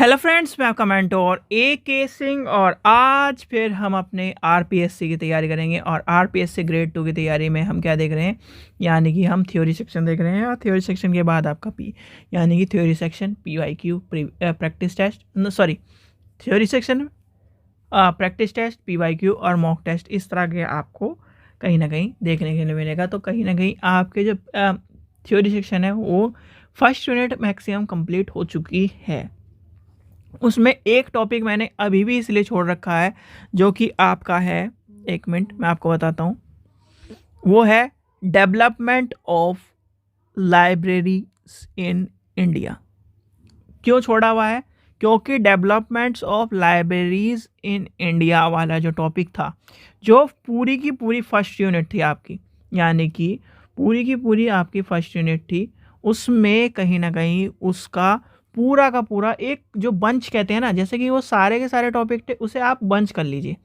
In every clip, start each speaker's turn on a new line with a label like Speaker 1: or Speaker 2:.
Speaker 1: Hello friends, मैं आपका mentor AK Singh और आज फिर हम अपने RPSC की तैयारी करेंगे। और RPSC ग्रेड 2 की तैयारी में हम क्या देख रहे हैं, यानी कि हम थ्योरी सेक्शन देख रहे हैं। और थ्योरी सेक्शन के बाद आपका यानी कि theory section PYQ practice test, sorry theory section practice test, PYQ और मॉक टेस्ट, इस तरह के आपको कहीं ना कहीं देखने के लिए मिलेगा। तो कहीं ना कहीं आपके जो थ्योरी सेक्शन है वो फर्स्ट यूनिट मैक्सिमम कंप्लीट हो चुकी है। उसमें एक टॉपिक मैंने अभी भी इसलिए छोड़ रखा है जो कि आपका है, एक मिनट मैं आपको बताता हूँ, वो है development of libraries in India. क्यों छोड़ा हुआ है? क्योंकि developments of libraries in India वाला जो टॉपिक था, जो पूरी की पूरी फर्स्ट यूनिट थी आपकी, यानी कि पूरी की पूरी आपकी फर्स्ट यूनिट थी, उसमें कहीं ना कहीं उसका पूरा का पूरा एक जो बंच कहते हैं ना, जैसे कि वो सारे के सारे टॉपिक थे, उसे आप बंच कर लीजिए।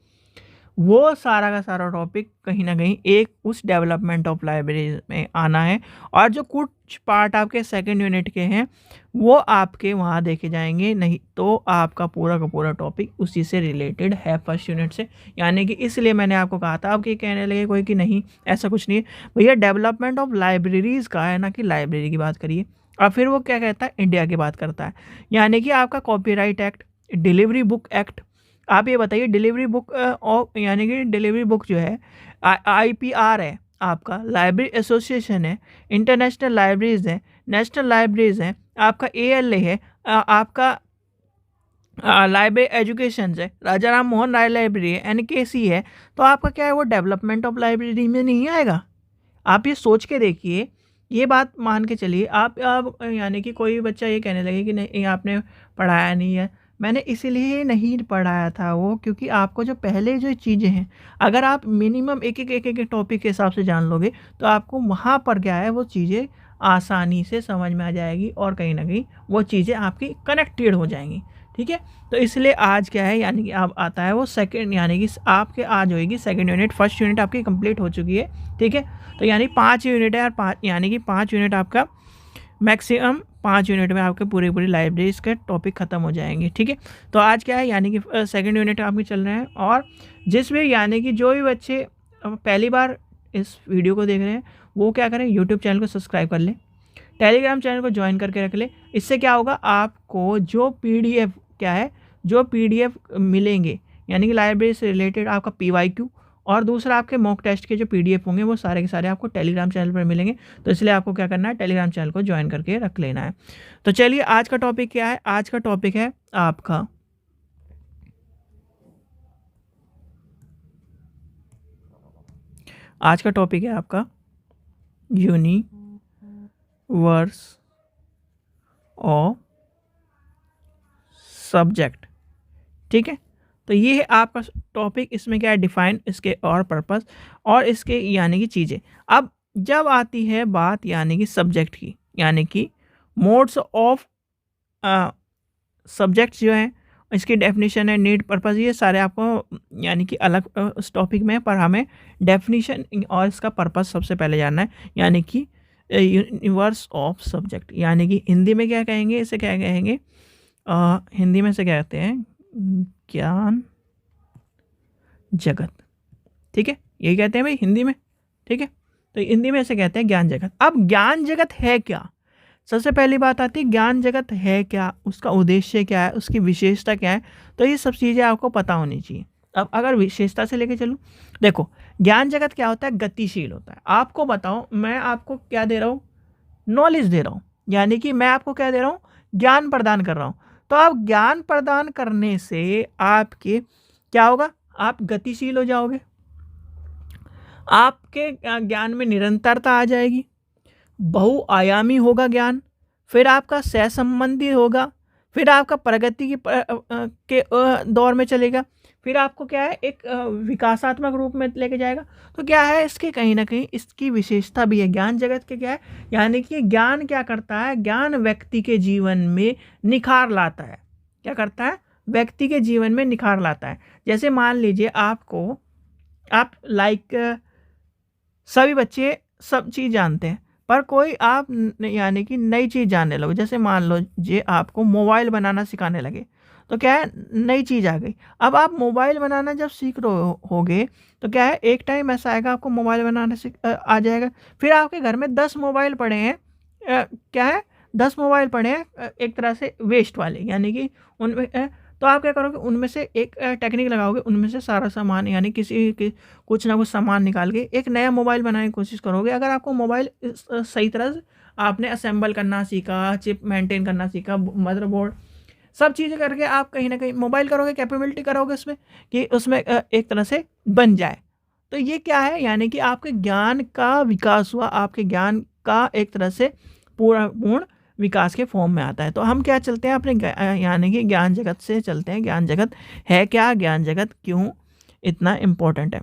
Speaker 1: वो सारा का सारा टॉपिक कहीं ना कहीं एक उस डेवलपमेंट ऑफ लाइब्रेरी में आना है। और जो कुछ पार्ट आपके सेकंड यूनिट के हैं वो आपके वहाँ देखे जाएंगे, नहीं तो आपका पूरा का पूरा टॉपिक उसी से रिलेटेड है फर्स्ट यूनिट से। यानी कि इसलिए मैंने आपको कहा था, आपके कहने लगे कोई कि नहीं ऐसा कुछ नहीं है भैया, डेवलपमेंट ऑफ लाइब्रेरीज़ का है ना, कि लाइब्रेरी की बात करिए। और फिर वो क्या कहता है, इंडिया की बात करता है। यानी कि आपका copyright act, delivery book act, आप ये बताइए डिलीवरी बुक और यानी कि डिलीवरी बुक जो है IPR है, आपका लाइब्रेरी एसोसिएशन है, इंटरनेशनल लाइब्रेरीज है, नेशनल लाइब्रेरीज है, आपका ALA है, आपका लाइब्रेरी एजुकेशन है, राजा राम मोहन राय लाइब्रेरी है, NKC है। तो आपका क्या है, वो डेवलपमेंट ऑफ लाइब्रेरी में नहीं आएगा? आप ये सोच के देखिए, ये बात मान के चलिए। आप यानी कि कोई बच्चा ये कहने लगे कि नहीं आपने पढ़ाया नहीं है, मैंने इसीलिए नहीं पढ़ाया था वो, क्योंकि आपको जो पहले जो चीज़ें हैं, अगर आप मिनिमम एक एक टॉपिक के हिसाब से जान लोगे तो आपको वहाँ पर क्या है वो चीज़ें आसानी से समझ में आ जाएगी और कहीं ना कहीं वो चीज़ें आपकी कनेक्टेड हो जाएंगी। ठीक है, तो इसलिए आज क्या है, यानी कि अब आता है वो सेकंड, यानी कि आपके आज होएगी सेकंड यूनिट, फर्स्ट यूनिट आपकी कंप्लीट हो चुकी है। ठीक है, तो यानी 5 यूनिट है और 5 यानी कि 5 यूनिट आपका मैक्सिमम 5 यूनिट में आपके पूरी पूरी लाइब्रेरीज के टॉपिक ख़त्म हो जाएंगे। ठीक है, तो आज क्या है, यानी कि सेकंड यूनिट आपके चल रहे हैं। और जिस भी यानी कि जो भी बच्चे पहली बार इस वीडियो को देख रहे हैं वो क्या करें, यूट्यूब चैनल को सब्सक्राइब कर लें, टेलीग्राम चैनल को ज्वाइन करके रख ले। इससे क्या होगा, आपको जो PDF क्या है, जो PDF मिलेंगे, यानी कि लाइब्रेरी से रिलेटेड आपका PYQ और दूसरा आपके मॉक टेस्ट के जो PDF होंगे वो सारे के सारे आपको टेलीग्राम चैनल पर मिलेंगे। तो इसलिए आपको क्या करना है, टेलीग्राम चैनल को ज्वाइन करके रख लेना है। तो चलिए आज का टॉपिक क्या है, आज का टॉपिक है आपका यूनिवर्स ऑफ सब्जेक्ट। ठीक है, तो ये है आपका टॉपिक। इसमें क्या है, डिफाइन, इसके और पर्पस और इसके यानी कि चीज़ें। अब जब आती है बात यानी कि सब्जेक्ट की, यानी कि मोड्स ऑफ सब्जेक्ट्स जो हैं, इसकी डेफिनेशन है, नीड, पर्पस, ये सारे आपको यानी कि अलग उस टॉपिक में, पर हमें डेफिनेशन और इसका पर्पस सबसे पहले जानना है। यानी कि यूनिवर्स ऑफ सब्जेक्ट, यानी कि हिंदी में क्या कहेंगे, इसे क्या कहेंगे, हिंदी में से क्या कहते हैं, ज्ञान जगत। ठीक है, यही कहते हैं भाई हिंदी में। ठीक है, तो हिंदी में ऐसे कहते हैं ज्ञान जगत। अब ज्ञान जगत है क्या, सबसे पहली बात आती है ज्ञान जगत है क्या, उसका उद्देश्य क्या है, उसकी विशेषता क्या है। तो ये सब चीज़ें आपको पता होनी चाहिए। अब अगर विशेषता से लेके चलूँ, देखो ज्ञान जगत क्या होता है, गतिशील होता है। आपको बताओ, मैं आपको क्या दे रहा हूँ, नॉलेज दे रहा हूँ, यानी कि मैं आपको क्या दे रहा हूँ, ज्ञान प्रदान कर रहा हूँ। तो आप ज्ञान प्रदान करने से आपके क्या होगा, आप गतिशील हो जाओगे, आपके ज्ञान में निरंतरता आ जाएगी, बहुआयामी होगा ज्ञान, फिर आपका सहसंबंधी होगा, फिर आपका प्रगति के दौर में चलेगा, फिर आपको क्या है एक विकासात्मक रूप में लेके जाएगा। तो क्या है, इसके कहीं ना कहीं इसकी विशेषता भी है ज्ञान जगत के। क्या है, यानी कि ज्ञान क्या करता है, ज्ञान व्यक्ति के जीवन में निखार लाता है। क्या करता है, व्यक्ति के जीवन में निखार लाता है। जैसे मान लीजिए आप सभी बच्चे सब चीज़ जानते हैं, पर कोई आप यानी कि नई चीज़ जानने लगो, जैसे मान लो जे आपको मोबाइल बनाना सिखाने लगे, तो क्या है नई चीज़ आ गई। अब आप मोबाइल बनाना जब सीख रहे होगे तो क्या है एक टाइम ऐसा आएगा आपको मोबाइल बनाना आ जाएगा। फिर आपके घर में 10 मोबाइल पड़े हैं, क्या है 10 मोबाइल पड़े हैं एक तरह से वेस्ट वाले, यानी कि उनमें तो आप क्या करोगे उनमें से एक टेक्निक लगाओगे, उनमें से सारा सामान यानी कुछ ना कुछ सामान निकाल के एक नया मोबाइल बनाने की कोशिश करोगे। अगर आपको मोबाइल सही तरह से आपने असेंबल करना सीखा, चिप मेंटेन करना सीखा, मदरबोर्ड सब चीज़ें करके आप कहीं न कहीं मोबाइल करोगे, कैपेबिलिटी करोगे उसमें कि उसमें एक तरह से बन जाए। तो ये क्या है यानी कि आपके ज्ञान का विकास हुआ, आपके ज्ञान का एक तरह से पूर्ण विकास के फॉर्म में आता है। तो हम क्या चलते हैं अपने यानी कि ज्ञान जगत से चलते हैं। ज्ञान जगत है क्या? ज्ञान जगत क्यों इतना इम्पोर्टेंट है?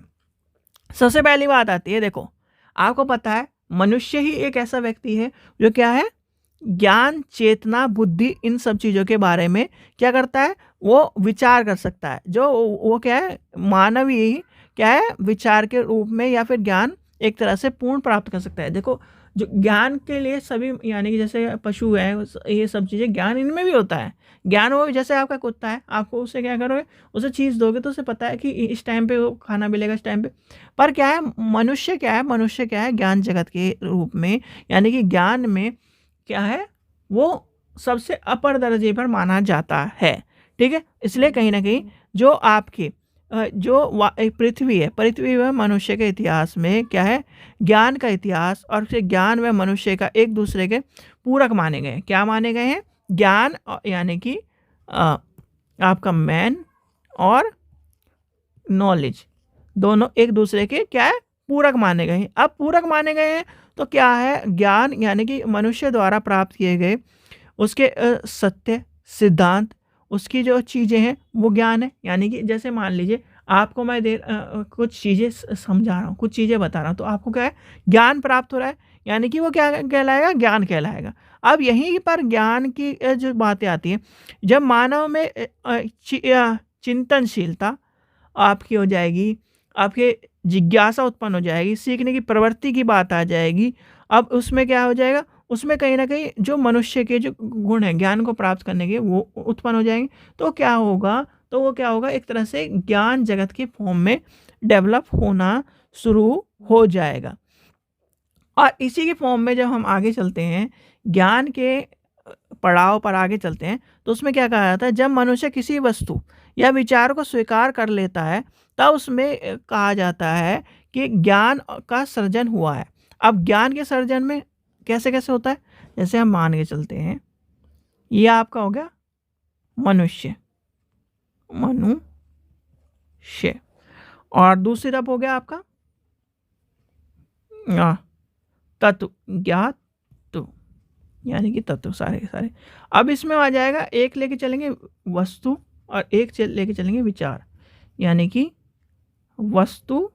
Speaker 1: सबसे पहली बात आती है, देखो आपको पता है मनुष्य ही एक ऐसा व्यक्ति है जो क्या है ज्ञान, चेतना, बुद्धि इन सब चीज़ों के बारे में क्या करता है, वो विचार कर सकता है। जो वो क्या है मानव ही क्या है विचार के रूप में या फिर ज्ञान एक तरह से पूर्ण प्राप्त कर सकता है। देखो जो ज्ञान के लिए सभी यानी कि जैसे पशु है ये सब चीज़ें ज्ञान इनमें भी होता है। ज्ञान वो जैसे आपका कुत्ता है, आपको उसे क्या करोगे, उसे चीज़ दोगे तो उसे पता है कि इस टाइम पे वो खाना मिलेगा इस टाइम पे। पर क्या है मनुष्य क्या है, मनुष्य क्या है ज्ञान जगत के रूप में यानी कि ज्ञान में क्या है वो सबसे अपर दर्जे पर माना जाता है। ठीक है, इसलिए कहीं ना कहीं जो आपकी एक पृथ्वी है, पृथ्वी व मनुष्य के इतिहास में क्या है ज्ञान का इतिहास और फिर ज्ञान व मनुष्य का एक दूसरे के पूरक माने गए हैं। क्या माने गए हैं? ज्ञान यानी कि आपका मैन और नॉलेज दोनों एक दूसरे के क्या है पूरक माने गए हैं। अब पूरक माने गए हैं तो क्या है ज्ञान यानी कि मनुष्य द्वारा प्राप्त किए गए उसके सत्य सिद्धांत उसकी जो चीज़ें हैं वो ज्ञान है। यानी कि जैसे मान लीजिए आपको मैं कुछ चीज़ें समझा रहा हूँ, कुछ चीज़ें बता रहा हूँ, तो आपको क्या है ज्ञान प्राप्त हो रहा है, यानी कि वो क्या कहलाएगा, ज्ञान कहलाएगा। अब यहीं पर ज्ञान की जो बातें आती हैं, जब मानव में चिंतनशीलता आपकी हो जाएगी, आपके जिज्ञासा उत्पन्न हो जाएगी, सीखने की प्रवृत्ति की बात आ जाएगी। अब उसमें क्या हो जाएगा, उसमें कहीं न कहीं जो मनुष्य के जो गुण हैं ज्ञान को प्राप्त करने के वो उत्पन्न हो जाएँगे। तो क्या होगा, तो वो क्या होगा एक तरह से ज्ञान जगत के फॉर्म में डेवलप होना शुरू हो जाएगा। और इसी के फॉर्म में जब हम आगे चलते हैं, ज्ञान के पड़ाव पर आगे चलते हैं, तो उसमें क्या कहा जाता है, जब मनुष्य किसी वस्तु या विचार को स्वीकार कर लेता है, तब उसमें कहा जाता है कि ज्ञान का सृजन हुआ है। अब ज्ञान के सृजन में कैसे-कैसे होता है? जैसे हम मान के चलते हैं, ये आपका हो गया मनुष्य, मनुष्य और दूसरी तरफ हो गया आपका तत्व, ज्ञात यानी कि तत्व सारे के सारे। अब इसमें आ जाएगा एक लेके चलेंगे वस्तु और एक लेके चलेंगे विचार, यानी कि वस्तु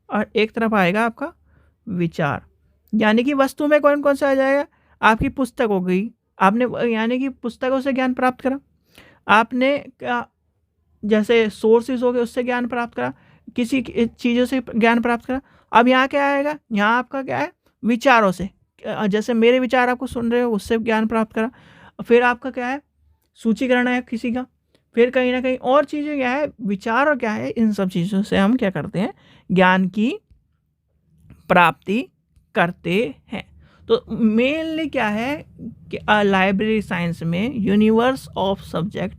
Speaker 1: और एक तरफ आएगा आपका विचार। यानी कि वस्तु में कौन कौन सा आ जाएगा, आपकी पुस्तक हो गई, आपने यानी कि पुस्तकों से ज्ञान प्राप्त करा, आपने क्या जैसे सोर्सेज हो गए उससे ज्ञान प्राप्त करा, किसी चीज़ों से ज्ञान प्राप्त करा। अब यहाँ क्या आएगा, यहाँ आपका क्या है विचारों से, जैसे मेरे विचार आपको सुन रहे हो उससे ज्ञान प्राप्त करा। फिर आपका क्या है सूचीकरण है किसी का, फिर कहीं ना कहीं और चीज़ें क्या है विचार और क्या है, इन सब चीज़ों से हम क्या करते हैं ज्ञान की प्राप्ति करते हैं। तो मेनली क्या है कि लाइब्रेरी साइंस में यूनिवर्स ऑफ सब्जेक्ट।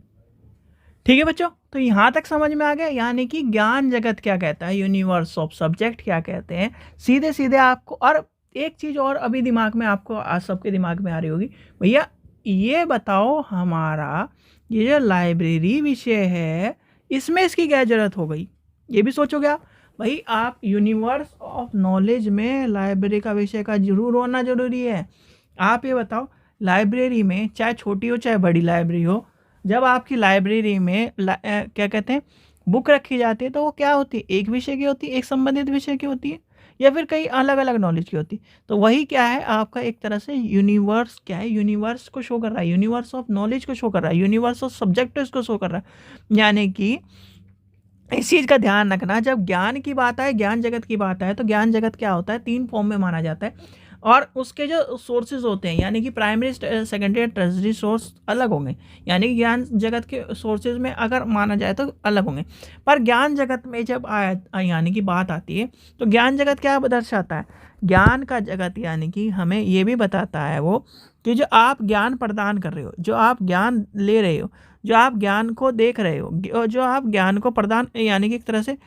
Speaker 1: ठीक है बच्चों, तो यहाँ तक समझ में आ गया, यानी कि ज्ञान जगत क्या कहता है, यूनिवर्स ऑफ सब्जेक्ट क्या कहते हैं। सीधे सीधे आपको, और एक चीज़ और अभी दिमाग में आपको आज सबके दिमाग में आ रही होगी, भैया ये बताओ हमारा ये जो लाइब्रेरी विषय है इसमें इसकी क्या ज़रूरत हो गई। ये भी सोचोगे आप, भाई आप यूनिवर्स ऑफ नॉलेज में लाइब्रेरी का विषय का जरूर होना ज़रूरी है। आप ये बताओ लाइब्रेरी में चाहे छोटी हो चाहे बड़ी लाइब्रेरी हो, जब आपकी लाइब्रेरी में क्या कहते हैं बुक रखी जाती है तो वो क्या होती है, एक विषय की होती है, एक संबंधित विषय की होती है, या फिर कई अलग अलग नॉलेज की होती है। तो वही क्या है आपका एक तरह से यूनिवर्स क्या है, यूनिवर्स को शो कर रहा है, यूनिवर्स ऑफ नॉलेज को शो कर रहा है, यूनिवर्स ऑफ सब्जेक्ट इसको शो कर रहा है। यानी कि इस चीज़ का ध्यान रखना, जब ज्ञान की बात आए, ज्ञान जगत की बात आए, तो ज्ञान जगत क्या होता है, 3 फॉर्म में माना जाता है। और उसके जो सोर्सेज होते हैं यानी कि प्राइमरी, सेकेंडरी और टर्सरी सोर्स अलग होंगे। यानी कि ज्ञान जगत के सोर्सेज में अगर माना जाए तो अलग होंगे, पर ज्ञान जगत में जब यानी कि बात आती है तो ज्ञान जगत क्या दर्शाता है? ज्ञान का जगत यानी कि हमें ये भी बताता है वो कि जो आप ज्ञान प्रदान कर रहे हो, जो आप ज्ञान ले रहे हो, जो आप ज्ञान को देख रहे हो, जो आप ज्ञान को प्रदान यानी कि एक तरह से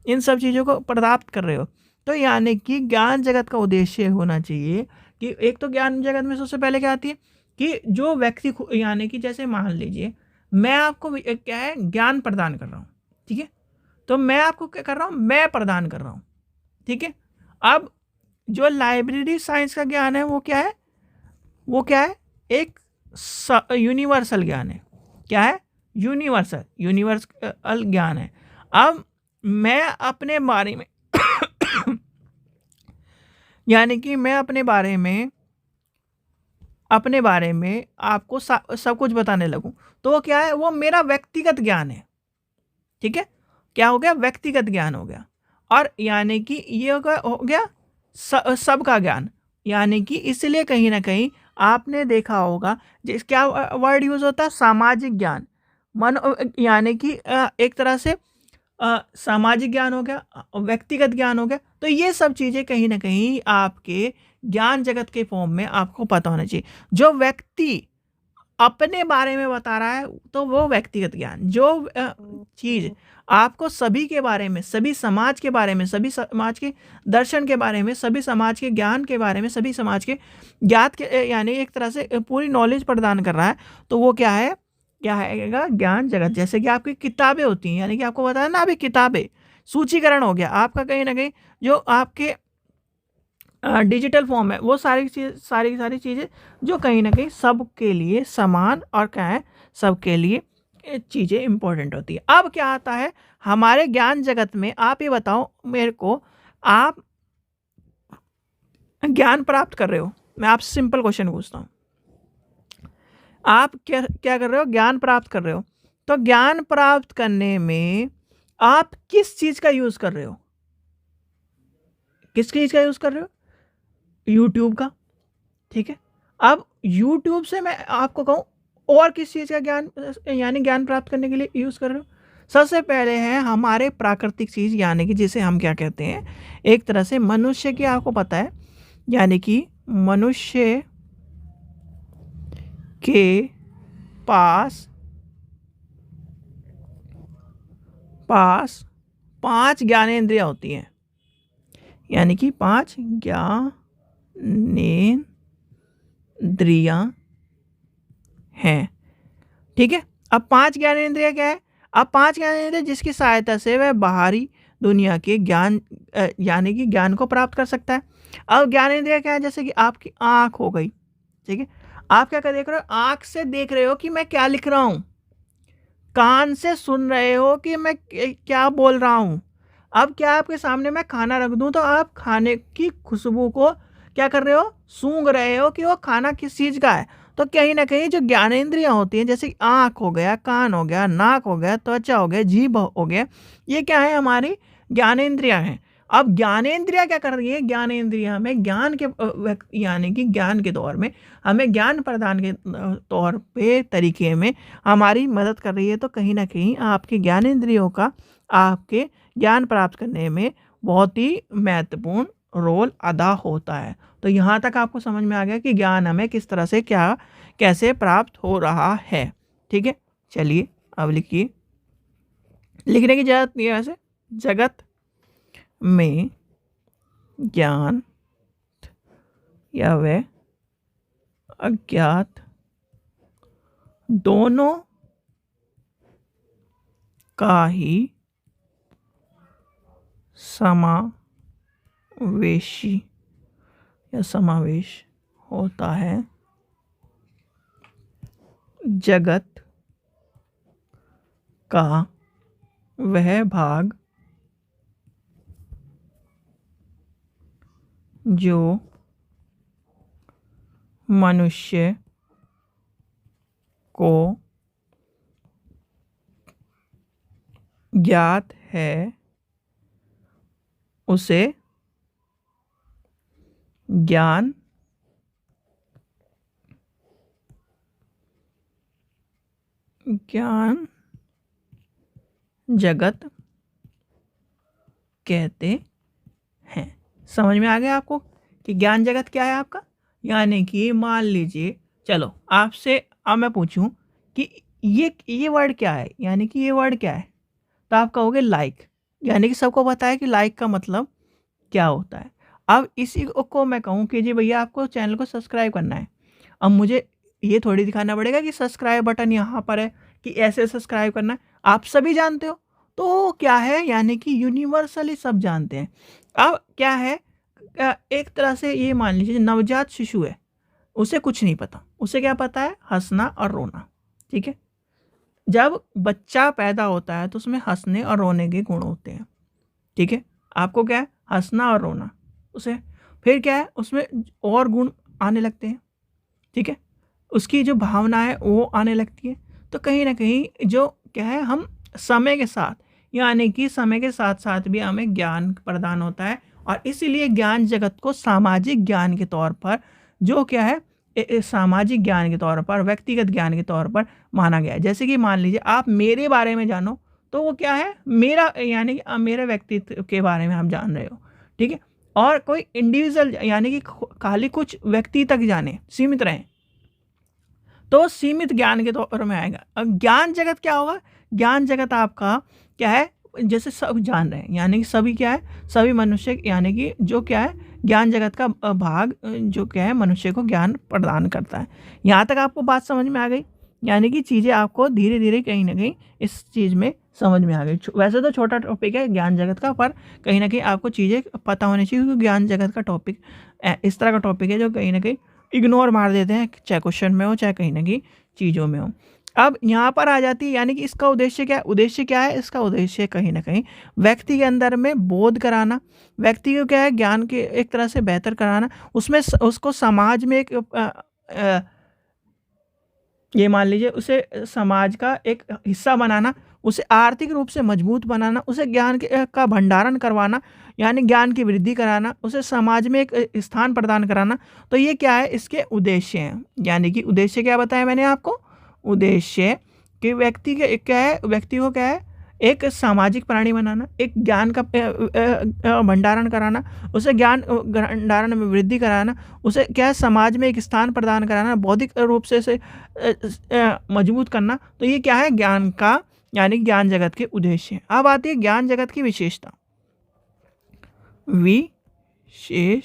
Speaker 1: इन सब चीज़ों को प्राप्त कर रहे हो, तो यानी कि ज्ञान जगत का उद्देश्य होना चाहिए कि एक तो ज्ञान जगत में सबसे पहले क्या आती है कि जो व्यक्ति यानी कि जैसे मान लीजिए मैं आपको क्या है ज्ञान प्रदान कर रहा हूँ, ठीक है, तो मैं आपको क्या कर रहा हूँ, मैं प्रदान कर रहा हूँ, ठीक है। अब जो लाइब्रेरी साइंस का ज्ञान है वो क्या है, वो क्या है, एक यूनिवर्सल ज्ञान है। क्या है? यूनिवर्सल ज्ञान है। अब मैं अपने बारे में यानी कि मैं अपने बारे में आपको सब कुछ बताने लगूं तो वो क्या है, वो मेरा व्यक्तिगत ज्ञान है, ठीक है। क्या हो गया? व्यक्तिगत ज्ञान हो गया। और यानी कि ये हो गया सबका ज्ञान। यानी कि इसलिए कहीं ना कहीं आपने देखा होगा जिस क्या वर्ड यूज होता है, सामाजिक ज्ञान। यानी कि एक तरह से सामाजिक ज्ञान हो गया, व्यक्तिगत ज्ञान हो गया। तो ये सब चीज़ें कहीं ना कहीं आपके ज्ञान जगत के फॉर्म में आपको पता होना चाहिए। जो व्यक्ति अपने बारे में बता रहा है तो वो व्यक्तिगत ज्ञान, जो चीज़ आपको सभी के बारे में, सभी समाज के बारे में, सभी समाज के दर्शन के बारे में, सभी समाज के ज्ञान के बारे में, सभी समाज के ज्ञात के यानी एक तरह से पूरी नॉलेज प्रदान कर रहा है, तो वो क्या है, क्या है ज्ञान जगत। जैसे कि आपकी किताबें होती हैं, यानी कि आपको बताया ना अभी, किताबें सूचीकरण हो गया आपका, कहीं ना कहीं जो आपके डिजिटल फॉर्म है वो सारी चीज़ें जो कहीं ना कहीं सबके लिए समान और क्या है, सबके लिए चीज़ें इंपॉर्टेंट होती है। अब क्या आता है हमारे ज्ञान जगत में, आप ये बताओ मेरे को, आप ज्ञान प्राप्त कर रहे हो, मैं आपसे सिंपल क्वेश्चन पूछता हूँ, आप क्या क्या कर रहे हो, ज्ञान प्राप्त कर रहे हो, तो ज्ञान प्राप्त करने में आप किस चीज़ का यूज़ कर रहे हो, किस चीज़ का यूज़ कर रहे हो? यूट्यूब का, ठीक है। अब यूट्यूब से मैं आपको कहूँ और किस चीज़ का ज्ञान यानी ज्ञान प्राप्त करने के लिए यूज़ कर रहे हो? सबसे पहले है हमारे प्राकृतिक चीज़, यानी कि जिसे हम क्या कहते हैं, एक तरह से मनुष्य की, आपको पता है, यानी कि मनुष्य के पास 5 ज्ञानेंद्रियाँ होती हैं, यानी कि 5 ज्ञानेंद्रियाँ हैं, ठीक है। अब 5 ज्ञानेंद्रिय क्या है? अब 5 ज्ञानेंद्रिय जिसकी सहायता से वह बाहरी दुनिया के ज्ञान यानी कि ज्ञान को प्राप्त कर सकता है। अब ज्ञानेंद्रिय क्या है? जैसे कि आपकी आँख हो गई, ठीक है। आप क्या कर देख रहे हो? आँख से देख रहे हो कि मैं क्या लिख रहा हूँ, कान से सुन रहे हो कि मैं क्या बोल रहा हूँ। अब क्या आपके सामने मैं खाना रख दूँ तो आप खाने की खुशबू को क्या कर रहे हो, सूंघ रहे हो कि वो खाना किस चीज़ का है। तो कहीं ना कहीं जो ज्ञानेंद्रियाँ होती हैं, जैसे आँख हो गया, कान हो गया, नाक हो गया, त्वचा हो गया, जीभ हो गया, ये क्या है, हमारी ज्ञानेंद्रियाँ हैं। अब ज्ञानेंद्रियाँ क्या कर रही है, ज्ञानेंद्रियाँ हमें ज्ञान के यानी कि ज्ञान के दौर में हमें ज्ञान प्रदान के तौर पे तरीके में हमारी मदद कर रही है। तो कहीं ना कहीं आपके ज्ञानेंद्रियों का आपके ज्ञान प्राप्त करने में बहुत ही महत्वपूर्ण रोल अदा होता है। तो यहाँ तक आपको समझ में आ गया कि ज्ञान हमें किस तरह से क्या कैसे प्राप्त हो रहा है, ठीक है। चलिए अब लिखिए, लिखने की जरूरत नहीं है वैसे। जगत में ज्ञान या वह अज्ञात दोनों का ही समावेशी या समावेश होता है। जगत का वह भाग जो मनुष्य को ज्ञात है उसे ज्ञान ज्ञान जगत कहते हैं। समझ में आ गया आपको कि ज्ञान जगत क्या है आपका? यानी कि मान लीजिए, चलो आपसे अब मैं पूछूं कि ये वर्ड क्या है, यानी कि ये वर्ड क्या है, तो आप कहोगे लाइक। यानी कि सबको पता है कि लाइक का मतलब क्या होता है। अब इसी को मैं कहूँ कि जी भैया आपको चैनल को सब्सक्राइब करना है, अब मुझे ये थोड़ी दिखाना पड़ेगा कि सब्सक्राइब बटन यहाँ पर है, कि ऐसे सब्सक्राइब करना है, आप सभी जानते हो। तो क्या है, यानी कि यूनिवर्सली सब जानते हैं। अब क्या है, एक तरह से ये मान लीजिए नवजात शिशु है, उसे कुछ नहीं पता, उसे क्या पता है, हंसना और रोना। ठीक है, जब बच्चा पैदा होता है तो उसमें हंसने और रोने के गुण होते हैं। ठीक है, आपको क्या है, हंसना और रोना, उसे फिर क्या है, उसमें और गुण आने लगते हैं। ठीक है, उसकी जो भावना है वो आने लगती है। तो कहीं ना कहीं जो क्या है, हम समय के साथ, यानी कि समय के साथ साथ भी हमें ज्ञान प्रदान होता है, और इसीलिए ज्ञान जगत को सामाजिक ज्ञान के तौर पर, जो क्या है, सामाजिक ज्ञान के तौर पर, व्यक्तिगत ज्ञान के तौर पर माना गया है। जैसे कि मान लीजिए आप मेरे बारे में जानो, तो वो क्या है, मेरा, यानी कि मेरे व्यक्तित्व के बारे में आप जान रहे हो। ठीक है, और कोई इंडिविजुअल, यानी कि खाली कुछ व्यक्ति तक जाने, सीमित रहें, तो सीमित ज्ञान के तौर में आएगा। अब ज्ञान जगत क्या होगा, ज्ञान जगत आपका क्या है, जैसे सब जान रहे हैं, यानी कि सभी क्या है, सभी मनुष्य, यानी कि जो क्या है, ज्ञान जगत का भाग जो क्या है, मनुष्य को ज्ञान प्रदान करता है। यहाँ तक आपको बात समझ में आ गई, यानी कि चीज़ें आपको धीरे धीरे कहीं ना कहीं इस चीज़ में समझ में आ गई। वैसे तो छोटा टॉपिक है ज्ञान जगत का, पर कहीं ना कहीं आपको चीज़ें पता होनी चाहिए, क्योंकि ज्ञान जगत का टॉपिक इस तरह का टॉपिक है जो कहीं ना कहीं इग्नोर मार देते हैं, चाहे क्वेश्चन में हो चाहे कहीं ना कहीं चीज़ों में हो। अब यहाँ पर आ जाती है, यानी कि इसका उद्देश्य क्या है, उद्देश्य क्या है, इसका उद्देश्य कहीं ना कहीं व्यक्ति के अंदर में बोध कराना, व्यक्ति को क्या है, ज्ञान के एक तरह से बेहतर कराना, उसमें उसको समाज में एक ये मान लीजिए उसे समाज का एक हिस्सा बनाना, उसे आर्थिक रूप से मजबूत बनाना, उसे ज्ञान का भंडारण करवाना, यानी ज्ञान की वृद्धि कराना, उसे समाज में एक स्थान प्रदान कराना। तो ये क्या है, इसके उद्देश्य हैं। यानी कि उद्देश्य क्या बताया मैंने आपको, उद्देश्य कि व्यक्ति के क्या है, व्यक्ति को क्या है, एक सामाजिक प्राणी बनाना, एक ज्ञान का भंडारण कराना, उसे ज्ञान भंडारण में वृद्धि कराना, उसे क्या है, समाज में एक स्थान प्रदान कराना, बौद्धिक रूप से इसे मजबूत करना। तो ये क्या है, ज्ञान का, यानी ज्ञान जगत के उद्देश्य। अब आती है ज्ञान जगत की विशेषता, विशेषताएं।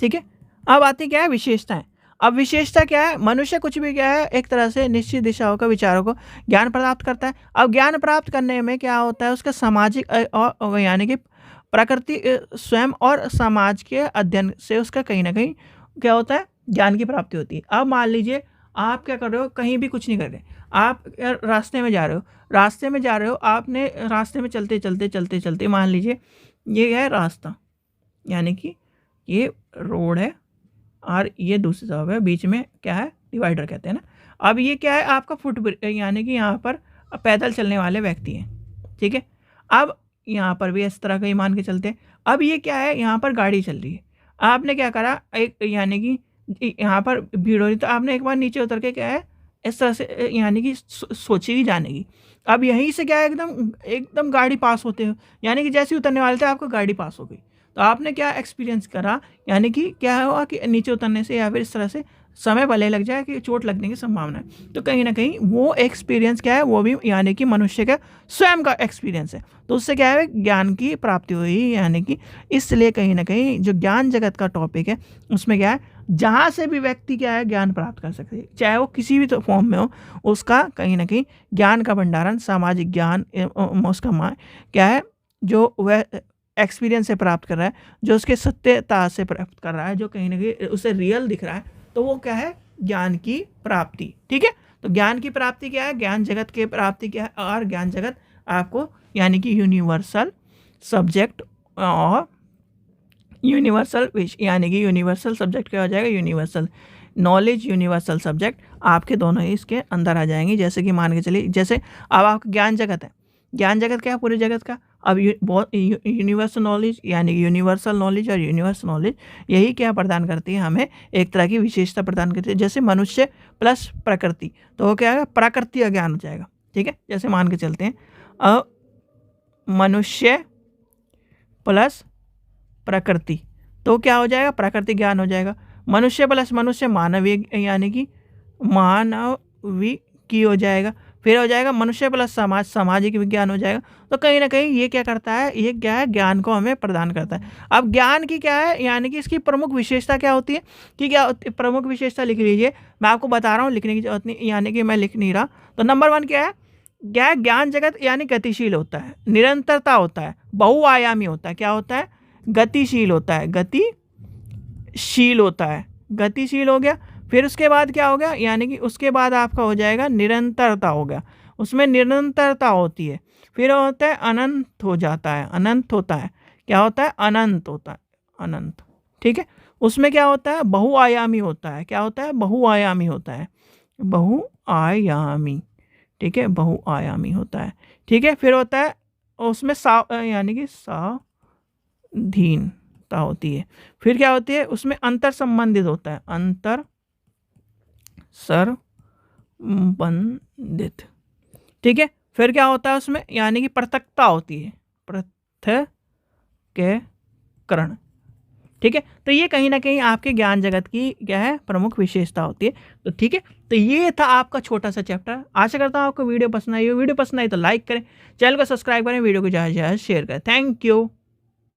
Speaker 1: ठीक है, अब आती क्या है, विशेषताएं। अब विशेषता क्या है, मनुष्य कुछ भी क्या है, एक तरह से निश्चित दिशाओं का विचारों को ज्ञान प्राप्त करता है। अब ज्ञान प्राप्त करने में क्या होता है, उसका सामाजिक और यानी कि प्रकृति स्वयं और समाज के अध्ययन से उसका कहीं ना कहीं क्या होता है, ज्ञान की प्राप्ति होती है। अब मान लीजिए आप क्या कर रहे हो, कहीं भी कुछ नहीं कर रहे, आप रास्ते में जा रहे हो, रास्ते में जा रहे हो, आपने रास्ते में चलते चलते चलते चलते, मान लीजिए ये है रास्ता, यानी कि ये रोड है और ये दूसरी तरफ है, बीच में क्या है, डिवाइडर कहते हैं ना। अब ये क्या है, आपका फुट, यानी कि यहाँ पर पैदल चलने वाले व्यक्ति हैं। ठीक है, अब यहाँ पर भी इस तरह का ही मान के चलते हैं। अब ये क्या है, यहाँ पर गाड़ी चल रही है, आपने क्या करा, एक यानी कि यहाँ पर भीड़ हो रही, तो आपने एक बार नीचे उतर के क्या है, इस तरह से यानी कि सोची ही जाने की। अब यहीं से क्या है, एकदम एकदम गाड़ी पास होते हो, यानी कि जैसे ही उतरने वाले थे आपको गाड़ी पास हो गई। तो आपने क्या एक्सपीरियंस करा, यानी कि क्या हुआ कि नीचे उतरने से या फिर इस तरह से समय भले लग जाए कि चोट लगने की संभावना है। तो कहीं ना कहीं वो एक्सपीरियंस क्या है, वो भी यानी कि मनुष्य का स्वयं का एक्सपीरियंस है, तो उससे क्या है, ज्ञान की प्राप्ति हुई। यानी कि इसलिए कहीं ना कहीं जो ज्ञान जगत का टॉपिक है, उसमें क्या है, जहाँ से भी व्यक्ति क्या है, ज्ञान प्राप्त कर सकते हैं, चाहे वो किसी भी फॉर्म में हो, उसका कहीं ना कहीं ज्ञान का भंडारण, सामाजिक ज्ञान उसका क्या है, जो वह एक्सपीरियंस से प्राप्त कर रहा है, जो उसके सत्यता से प्राप्त कर रहा है, जो कहीं ना कहीं उसे रियल दिख रहा है, तो वो क्या है, ज्ञान की प्राप्ति। ठीक है, तो ज्ञान की प्राप्ति क्या है, ज्ञान जगत की प्राप्ति क्या है, और ज्ञान जगत आपको यानी कि यूनिवर्सल सब्जेक्ट और यूनिवर्सल यानी कि यूनिवर्सल सब्जेक्ट क्या हो जाएगा, यूनिवर्सल नॉलेज, यूनिवर्सल सब्जेक्ट आपके दोनों ही इसके अंदर आ जाएंगे। जैसे कि मान के चलिए, जैसे अब आपका ज्ञान जगत है, ज्ञान जगत क्या है, पूरे जगत का। अब बहुत यूनिवर्सल नॉलेज यानी यूनिवर्सल नॉलेज और यूनिवर्सल नॉलेज यही क्या प्रदान करती है, हमें एक तरह की विशेषता प्रदान करती है। जैसे मनुष्य प्लस प्रकृति, तो वो क्या है, प्राकृतिक ज्ञान हो जाएगा। ठीक है, जैसे मान के चलते हैं मनुष्य प्लस प्रकृति, तो क्या हो जाएगा, प्राकृतिक ज्ञान हो जाएगा। मनुष्य प्लस मनुष्य मानवीय यानी कि मानविकी हो जाएगा। फिर हो जाएगा मनुष्य प्लस समाज, सामाजिक विज्ञान हो जाएगा। तो कहीं ना कहीं ये क्या करता है, ये क्या है, ज्ञान को हमें प्रदान करता है। अब ज्ञान की क्या है, यानी कि इसकी प्रमुख विशेषता क्या होती है, कि क्या प्रमुख विशेषता लिख लीजिए, मैं आपको बता रहा हूँ, लिखने की जरूरत नहीं, यानी कि मैं लिख नहीं रहा। तो नंबर 1 क्या है, ज्ञान जगत यानी गतिशील होता है, निरंतरता होता है, बहुआयामी होता है। क्या होता है, गतिशील होता है, गतिशील होता है, गतिशील हो गया। फिर उसके बाद क्या हो गया, यानी कि उसके बाद आपका हो जाएगा निरंतरता हो गया, उसमें निरंतरता होती है। फिर होता है अनंत हो जाता है, अनंत होता है, क्या होता है, अनंत होता है, अनंत। ठीक है, उसमें क्या होता है, बहुआयामी होता है। क्या होता है, बहुआयामी होता है, बहुआयामी। ठीक है, बहुआयामी होता है। ठीक है, फिर होता है उसमें यानी कि स्वाधीनता होती है। फिर क्या होती है, उसमें अंतर संबंधित होता है, अंतर संबंधित। ठीक है, फिर क्या होता है उसमें, यानी कि पृथकता होती है, पृथक्करण। ठीक है, तो ये कहीं ना कहीं आपके ज्ञान जगत की क्या है, प्रमुख विशेषता होती है। तो ठीक है, तो ये था आपका छोटा सा चैप्टर। आशा करता हूँ आपको वीडियो पसंद आई हो। वीडियो पसंद आई तो लाइक करें, चैनल को सब्सक्राइब करें, वीडियो को ज़्यादा से ज़्यादा शेयर करें। Thank you.